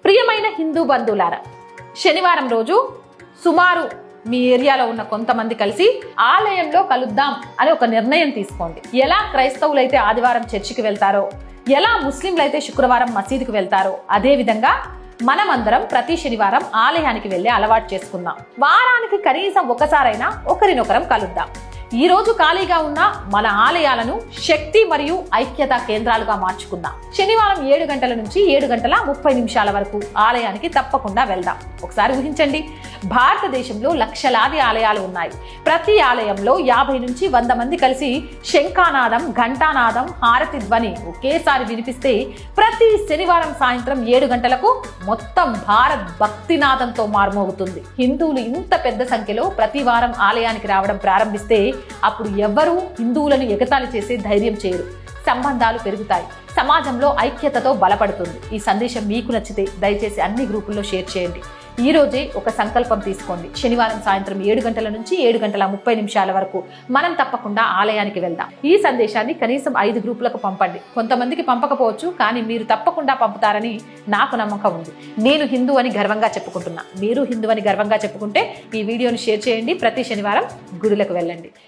ప్రియమైన హిందూ బంధువులారా, శనివారం రోజు సుమారు మీ ఏరియాలో ఉన్న కొంతమంది కలిసి ఆలయంలో కలుద్దాం అని ఒక నిర్ణయం తీసుకోండి. ఎలా క్రైస్తవులైతే ఆదివారం చర్చికి వెళ్తారో, ఎలా ముస్లింలైతే శుక్రవారం మసీదుకి వెళ్తారో, అదే విధంగా మనమందరం ప్రతి శనివారం ఆలయానికి వెళ్ళే అలవాటు చేసుకుందాం. వారానికి కనీసం ఒకసారైనా ఒకరినొకరం కలుద్దాం. ఈ రోజు ఖాళీగా ఉన్న మన ఆలయాలను శక్తి మరియు ఐక్యత కేంద్రాలుగా మార్చుకుందాం. శనివారం 7 గంటల నుంచి 7:30 వరకు ఆలయానికి తప్పకుండా వెళ్దాం. ఒకసారి ఊహించండి, భారతదేశంలో లక్షలాది ఆలయాలు ఉన్నాయి. ప్రతి ఆలయంలో 50 నుంచి 100 మంది కలిసి శంఖానాదం, ఘంటానాదం, హారతి ధ్వని ఒకేసారి వినిపిస్తే ప్రతి శనివారం సాయంత్రం 7 గంటలకు మొత్తం భారత్ భక్తినాదంతో మారుమోగుతుంది. హిందువులు ఇంత పెద్ద సంఖ్యలో ప్రతి వారం ఆలయానికి రావడం ప్రారంభిస్తే అప్పుడు ఎవ్వరూ హిందువులను ఎగతాళి చేసే ధైర్యం చేయరు. సంబంధాలు పెరుగుతాయి, సమాజంలో ఐక్యతతో బలపడుతుంది. ఈ సందేశం మీకు నచ్చితే దయచేసి అన్ని గ్రూపుల్లో షేర్ చేయండి. ఈ రోజే ఒక సంకల్పం తీసుకోండి. శనివారం సాయంత్రం 7 గంటల నుంచి 7:30 వరకు మనం తప్పకుండా ఆలయానికి వెళ్దాం. ఈ సందేశాన్ని కనీసం 5 గ్రూపులకు పంపండి. కొంతమందికి పంపకపోవచ్చు, కానీ మీరు తప్పకుండా పంపుతారని నాకు నమ్మకం ఉంది. నేను హిందూ అని గర్వంగా చెప్పుకుంటున్నా. మీరు హిందూ అని గర్వంగా చెప్పుకుంటే ఈ వీడియోని షేర్ చేయండి. ప్రతి శనివారం గుడులకు వెళ్ళండి.